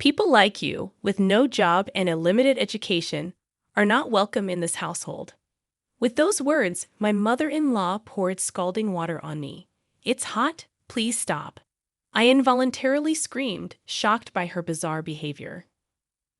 People like you, with no job and a limited education, are not welcome in this household. With those words, my mother-in-law poured scalding water on me. It's hot, please stop. I involuntarily screamed, shocked by her bizarre behavior.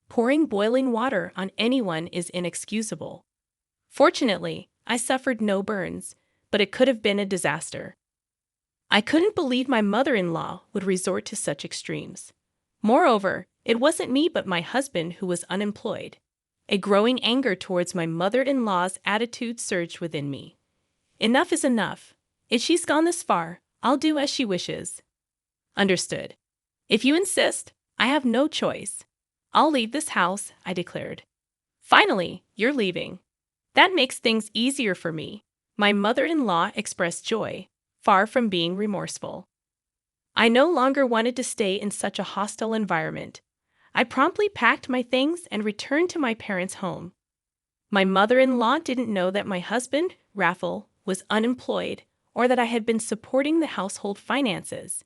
Pouring boiling water on anyone is inexcusable. Fortunately, I suffered no burns, but it could have been a disaster. I couldn't believe my mother-in-law would resort to such extremes. Moreover, it wasn't me but my husband who was unemployed. A growing anger towards my mother-in-law's attitude surged within me. Enough is enough. If she's gone this far, I'll do as she wishes. Understood. If you insist, I have no choice. I'll leave this house, I declared. Finally, you're leaving. That makes things easier for me. My mother-in-law expressed joy, far from being remorseful. I no longer wanted to stay in such a hostile environment. I promptly packed my things and returned to my parents' home. My mother-in-law didn't know that my husband, Raffle, was unemployed or that I had been supporting the household finances.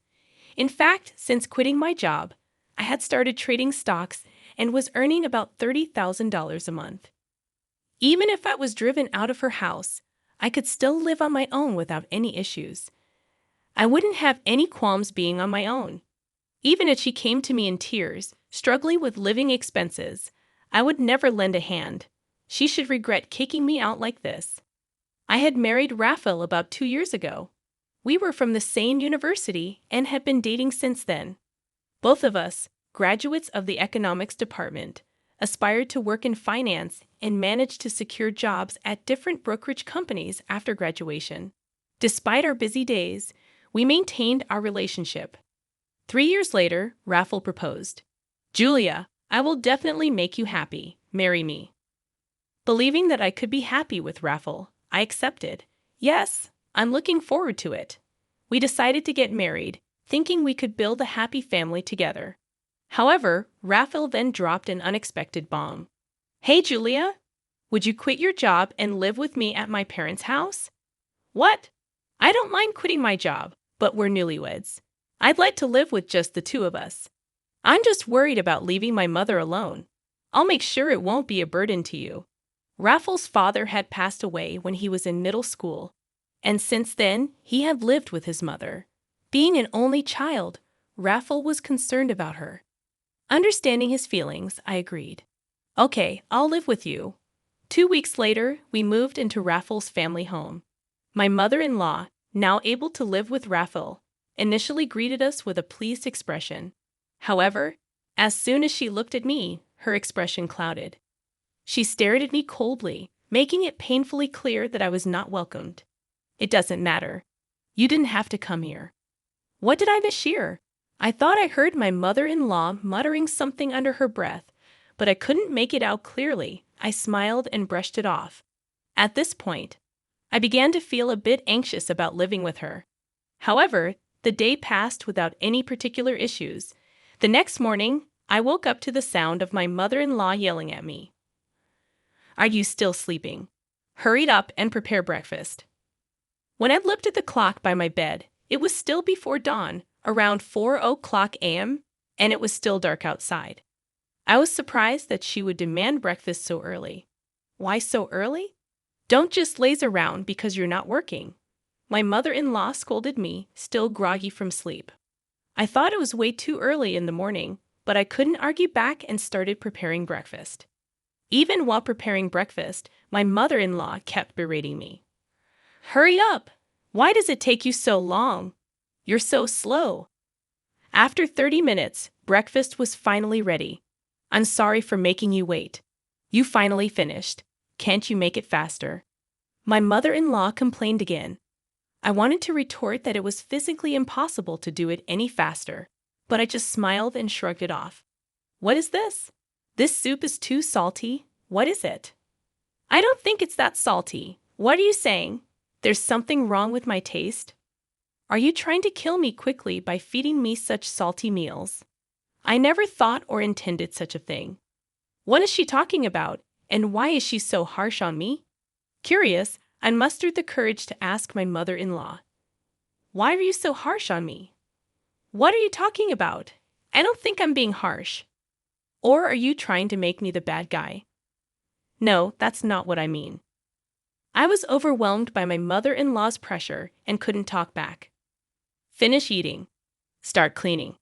In fact, since quitting my job, I had started trading stocks and was earning about $30,000 a month. Even if I was driven out of her house, I could still live on my own without any issues. I wouldn't have any qualms being on my own. Even if she came to me in tears, struggling with living expenses, I would never lend a hand. She should regret kicking me out like this. I had married Raphael about 2 years ago. We were from the same university and had been dating since then. Both of us, graduates of the economics department, aspired to work in finance and managed to secure jobs at different brokerage companies after graduation. Despite our busy days, we maintained our relationship. 3 years later, Raphael proposed. Julia, I will definitely make you happy. Marry me. Believing that I could be happy with Raphael, I accepted. Yes, I'm looking forward to it. We decided to get married, thinking we could build a happy family together. However, Raphael then dropped an unexpected bomb. Hey, Julia, would you quit your job and live with me at my parents' house? What? I don't mind quitting my job, but we're newlyweds. I'd like to live with just the two of us. I'm just worried about leaving my mother alone. I'll make sure it won't be a burden to you. Raphael's father had passed away when he was in middle school, and since then he had lived with his mother. Being an only child, Raphael was concerned about her. Understanding his feelings, I agreed. Okay, I'll live with you. 2 weeks later, we moved into Raphael's family home. My mother-in-law, now able to live with Raphael, initially greeted us with a pleased expression. However, as soon as she looked at me, her expression clouded. She stared at me coldly, making it painfully clear that I was not welcomed. It doesn't matter. You didn't have to come here. What did I mishear? I thought I heard my mother-in-law muttering something under her breath, but I couldn't make it out clearly. I smiled and brushed it off. At this point, I began to feel a bit anxious about living with her. However, the day passed without any particular issues. The next morning, I woke up to the sound of my mother-in-law yelling at me. Are you still sleeping? Hurry up and prepare breakfast. When I looked at the clock by my bed, it was still before dawn, around 4:00 a.m., and it was still dark outside. I was surprised that she would demand breakfast so early. Why so early? Don't just laze around because you're not working. My mother-in-law scolded me, still groggy from sleep. I thought it was way too early in the morning, but I couldn't argue back and started preparing breakfast. Even while preparing breakfast, my mother-in-law kept berating me. Hurry up! Why does it take you so long? You're so slow. After 30 minutes, breakfast was finally ready. I'm sorry for making you wait. You finally finished. Can't you make it faster? My mother-in-law complained again. I wanted to retort that it was physically impossible to do it any faster, but I just smiled and shrugged it off. What is this? This soup is too salty. What is it? I don't think it's that salty. What are you saying? There's something wrong with my taste? Are you trying to kill me quickly by feeding me such salty meals? I never thought or intended such a thing. What is she talking about, and why is she so harsh on me? Curious, I mustered the courage to ask my mother-in-law. Why are you so harsh on me? What are you talking about? I don't think I'm being harsh. Or are you trying to make me the bad guy? No, that's not what I mean. I was overwhelmed by my mother-in-law's pressure and couldn't talk back. Finish eating. Start cleaning.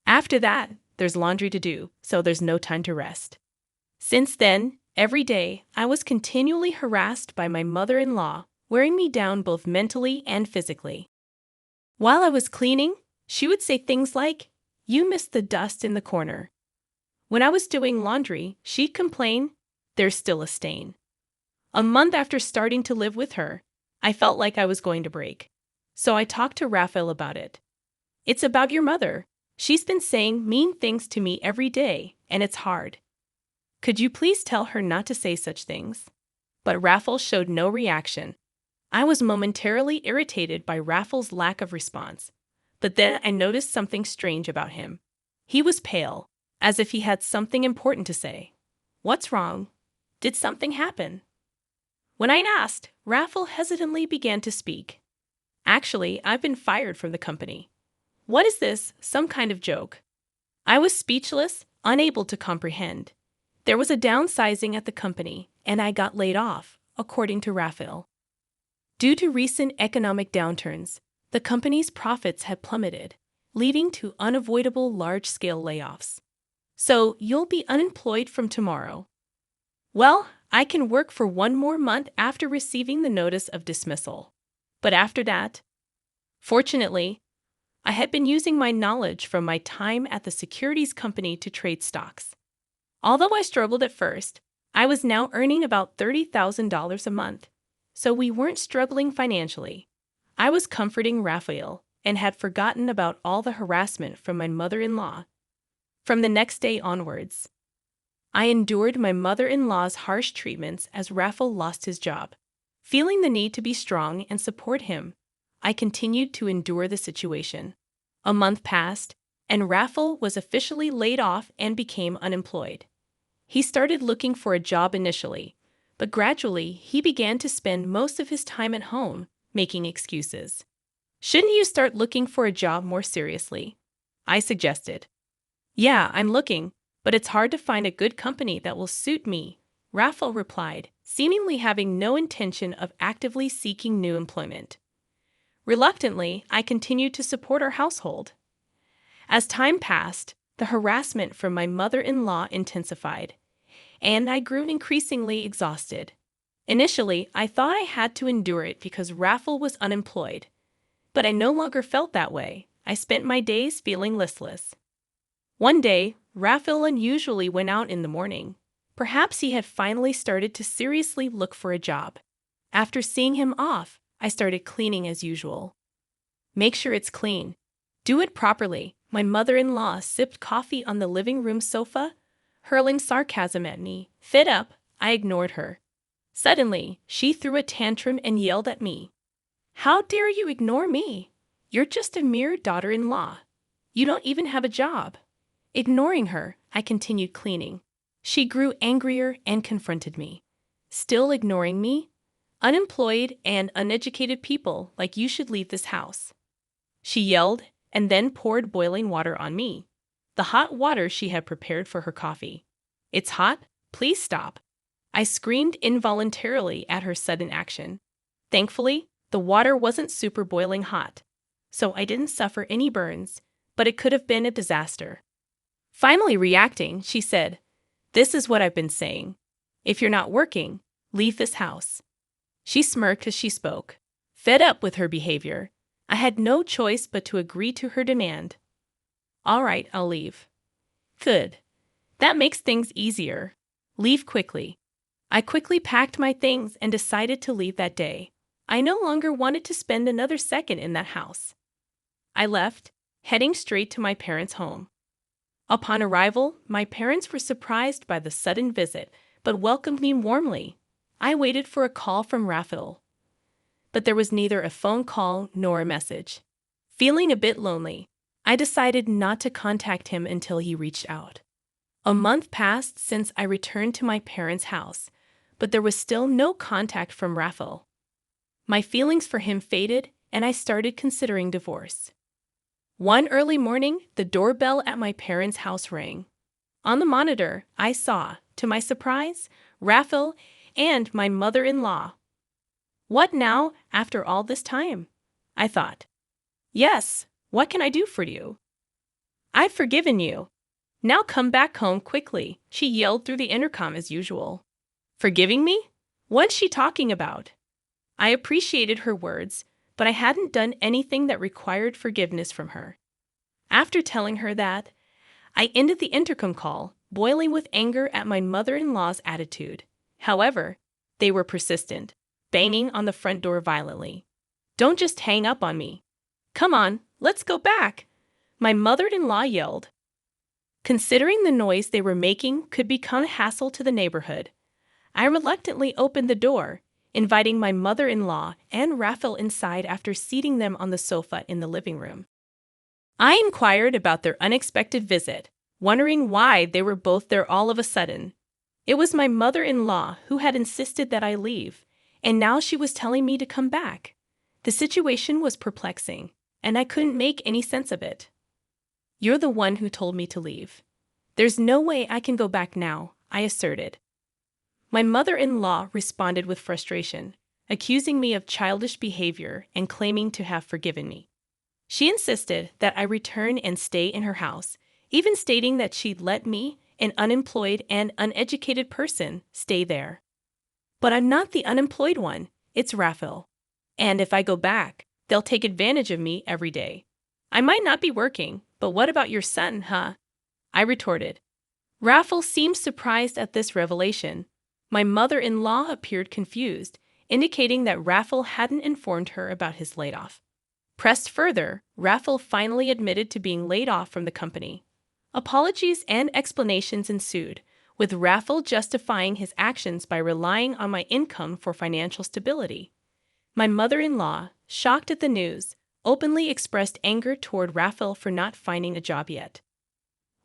After that, there's laundry to do, so there's no time to rest. Since then, every day, I was continually harassed by my mother-in-law, wearing me down both mentally and physically. While I was cleaning, she would say things like, "You missed the dust in the corner." When I was doing laundry, she'd complain, "There's still a stain." A month after starting to live with her, I felt like I was going to break. So I talked to Raphael about it. "It's about your mother. She's been saying mean things to me every day, and it's hard. Could you please tell her not to say such things?" But Raphael showed no reaction. I was momentarily irritated by Raphael's lack of response. But then I noticed something strange about him. He was pale, as if he had something important to say. "What's wrong? Did something happen?" When I asked, Raphael hesitantly began to speak. "Actually, I've been fired from the company." "What is this, some kind of joke?" I was speechless, unable to comprehend. There was a downsizing at the company, and I got laid off, according to Raphael. Due to recent economic downturns, the company's profits had plummeted, leading to unavoidable large-scale layoffs. "So you'll be unemployed from tomorrow." "Well, I can work for one more month after receiving the notice of dismissal. But after that..." Fortunately, I had been using my knowledge from my time at the securities company to trade stocks. Although I struggled at first, I was now earning about $30,000 a month, so we weren't struggling financially. I was comforting Raphael and had forgotten about all the harassment from my mother-in-law. From the next day onwards, I endured my mother-in-law's harsh treatments as Raphael lost his job. Feeling the need to be strong and support him, I continued to endure the situation. A month passed, and Raphael was officially laid off and became unemployed. He started looking for a job initially, but gradually he began to spend most of his time at home, making excuses. "Shouldn't you start looking for a job more seriously?" I suggested. "Yeah, I'm looking, but it's hard to find a good company that will suit me," Raphael replied, seemingly having no intention of actively seeking new employment. Reluctantly, I continued to support our household. As time passed, the harassment from my mother-in-law intensified, and I grew increasingly exhausted. Initially, I thought I had to endure it because Raphael was unemployed, but I no longer felt that way. I spent my days feeling listless. One day, Raphael unusually went out in the morning. Perhaps he had finally started to seriously look for a job. After seeing him off, I started cleaning as usual. "Make sure it's clean. Do it properly." My mother-in-law sipped coffee on the living room sofa, hurling sarcasm at me. Fed up, I ignored her. Suddenly, she threw a tantrum and yelled at me. "How dare you ignore me? You're just a mere daughter-in-law. You don't even have a job." Ignoring her, I continued cleaning. She grew angrier and confronted me. "Still ignoring me? Unemployed and uneducated people like you should leave this house." She yelled and then poured boiling water on me, the hot water she had prepared for her coffee. "It's hot, please stop." I screamed involuntarily at her sudden action. Thankfully, the water wasn't super boiling hot, so I didn't suffer any burns, but it could have been a disaster. Finally reacting, she said, "This is what I've been saying. If you're not working, leave this house." She smirked as she spoke. Fed up with her behavior, I had no choice but to agree to her demand. "All right, I'll leave." "Good. That makes things easier. Leave quickly." I quickly packed my things and decided to leave that day. I no longer wanted to spend another second in that house. I left, heading straight to my parents' home. Upon arrival, my parents were surprised by the sudden visit, but welcomed me warmly. I waited for a call from Raphael, but there was neither a phone call nor a message. Feeling a bit lonely, I decided not to contact him until he reached out. A month passed since I returned to my parents' house, but there was still no contact from Raphael. My feelings for him faded, and I started considering divorce. One early morning, the doorbell at my parents' house rang. On the monitor, I saw, to my surprise, Raphael and my mother-in-law. What now, after all this time? I thought. Yes, what can I do for you? I've forgiven you. Now come back home quickly, she yelled through the intercom as usual. Forgiving me? What's she talking about? I appreciated her words, but I hadn't done anything that required forgiveness from her. After telling her that, I ended the intercom call, boiling with anger at my mother-in-law's attitude. However, they were persistent, banging on the front door violently. Don't just hang up on me. Come on, let's go back, my mother-in-law yelled. Considering the noise they were making could become a hassle to the neighborhood, I reluctantly opened the door, inviting my mother-in-law and Raphael inside after seating them on the sofa in the living room. I inquired about their unexpected visit, wondering why they were both there all of a sudden. It was my mother-in-law who had insisted that I leave, and now she was telling me to come back. The situation was perplexing, and I couldn't make any sense of it. You're the one who told me to leave. There's no way I can go back now, I asserted. My mother-in-law responded with frustration, accusing me of childish behavior and claiming to have forgiven me. She insisted that I return and stay in her house, even stating that she'd let me, an unemployed and uneducated person, stay there. But I'm not the unemployed one, it's Raphael. And if I go back, they'll take advantage of me every day. I might not be working, but what about your son, huh? I retorted. Raphael seemed surprised at this revelation. My mother-in-law appeared confused, indicating that Raphael hadn't informed her about his layoff. Pressed further, Raphael finally admitted to being laid off from the company. Apologies and explanations ensued, with Raphael justifying his actions by relying on my income for financial stability. My mother-in-law, shocked at the news, openly expressed anger toward Raphael for not finding a job yet.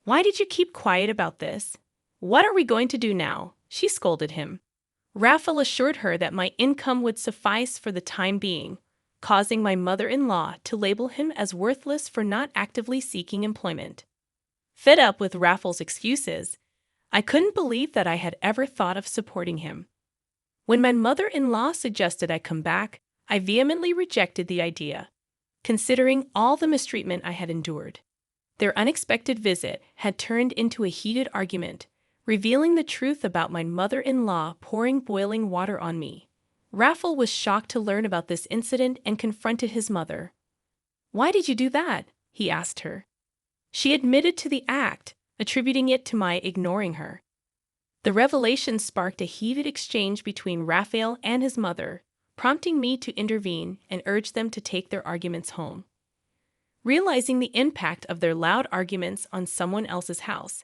Why did you keep quiet about this? What are we going to do now? She scolded him. Raphael assured her that my income would suffice for the time being, causing my mother-in-law to label him as worthless for not actively seeking employment. Fed up with Raphael's excuses, I couldn't believe that I had ever thought of supporting him. When my mother-in-law suggested I come back, I vehemently rejected the idea, considering all the mistreatment I had endured. Their unexpected visit had turned into a heated argument, revealing the truth about my mother-in-law pouring boiling water on me. Raphael was shocked to learn about this incident and confronted his mother. Why did you do that? He asked her. She admitted to the act, attributing it to my ignoring her. The revelation sparked a heated exchange between Raphael and his mother, prompting me to intervene and urge them to take their arguments home. Realizing the impact of their loud arguments on someone else's house,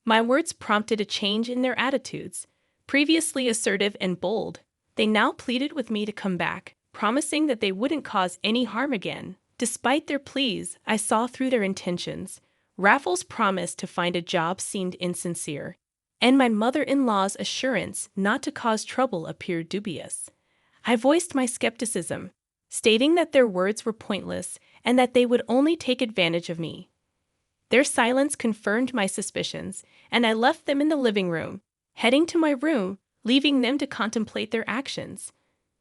my words prompted a change in their attitudes. Previously assertive and bold, they now pleaded with me to come back, promising that they wouldn't cause any harm again. Despite their pleas, I saw through their intentions. Raphael's promise to find a job seemed insincere, and my mother-in-law's assurance not to cause trouble appeared dubious. I voiced my skepticism, stating that their words were pointless and that they would only take advantage of me. Their silence confirmed my suspicions, and I left them in the living room, heading to my room, leaving them to contemplate their actions.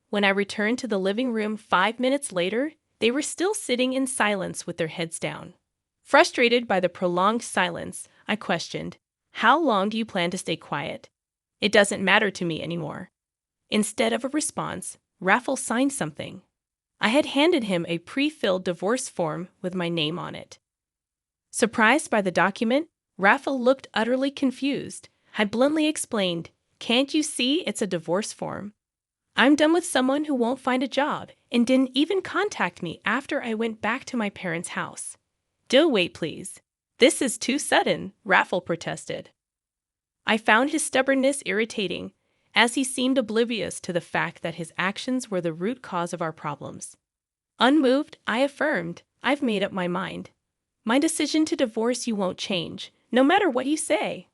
When I returned to the living room 5 minutes later, they were still sitting in silence with their heads down. Frustrated by the prolonged silence, I questioned, "How long do you plan to stay quiet? It doesn't matter to me anymore." Instead of a response, Raphael signed something. I had handed him a pre-filled divorce form with my name on it. Surprised by the document, Raphael looked utterly confused. I bluntly explained, "Can't you see it's a divorce form? I'm done with someone who won't find a job and didn't even contact me after I went back to my parents' house." "Do wait, please. This is too sudden," Raphael protested. I found his stubbornness irritating, as he seemed oblivious to the fact that his actions were the root cause of our problems. Unmoved, I affirmed, "I've made up my mind. My decision to divorce you won't change, no matter what you say."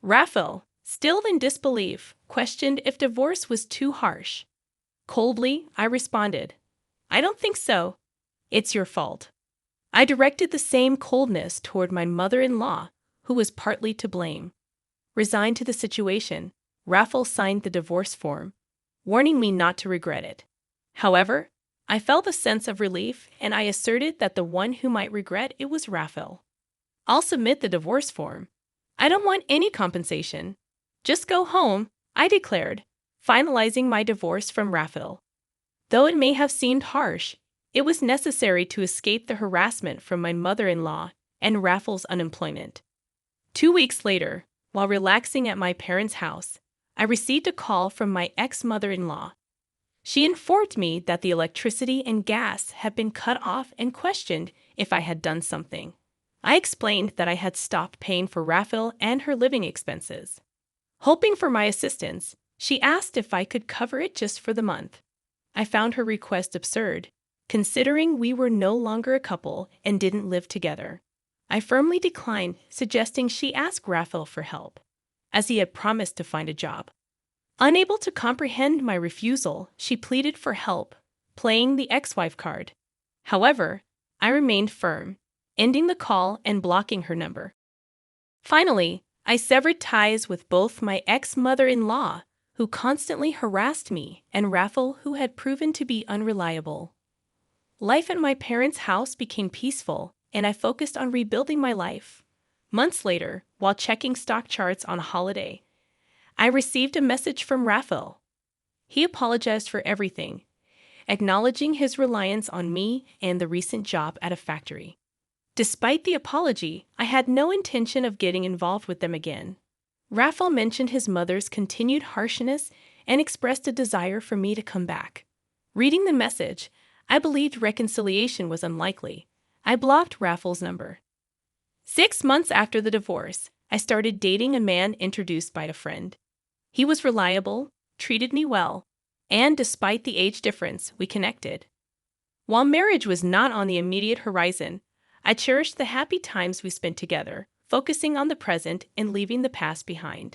Raphael, still in disbelief, questioned if divorce was too harsh. Coldly, I responded, "I don't think so. It's your fault." I directed the same coldness toward my mother-in-law, who was partly to blame. Resigned to the situation, Raphael signed the divorce form, warning me not to regret it. However, I felt a sense of relief and I asserted that the one who might regret it was Raphael. I'll submit the divorce form. I don't want any compensation. Just go home, I declared, finalizing my divorce from Raphael. Though it may have seemed harsh, it was necessary to escape the harassment from my mother-in-law and Raphael's unemployment. 2 weeks later, while relaxing at my parents' house, I received a call from my ex-mother-in-law. She informed me that the electricity and gas had been cut off and questioned if I had done something. I explained that I had stopped paying for Raphael and her living expenses. Hoping for my assistance, she asked if I could cover it just for the month. I found her request absurd, considering we were no longer a couple and didn't live together. I firmly declined, suggesting she ask Raphael for help, as he had promised to find a job. Unable to comprehend my refusal, she pleaded for help, playing the ex-wife card. However, I remained firm, ending the call and blocking her number. Finally, I severed ties with both my ex-mother-in-law, who constantly harassed me, and Raphael, who had proven to be unreliable. Life at my parents' house became peaceful, and I focused on rebuilding my life. Months later, while checking stock charts on a holiday, I received a message from Raphael. He apologized for everything, acknowledging his reliance on me and the recent job at a factory. Despite the apology, I had no intention of getting involved with them again. Raphael mentioned his mother's continued harshness and expressed a desire for me to come back. Reading the message, I believed reconciliation was unlikely. I blocked Raphael's number. 6 months after the divorce, I started dating a man introduced by a friend. He was reliable, treated me well, and despite the age difference, we connected. While marriage was not on the immediate horizon, I cherished the happy times we spent together, focusing on the present and leaving the past behind.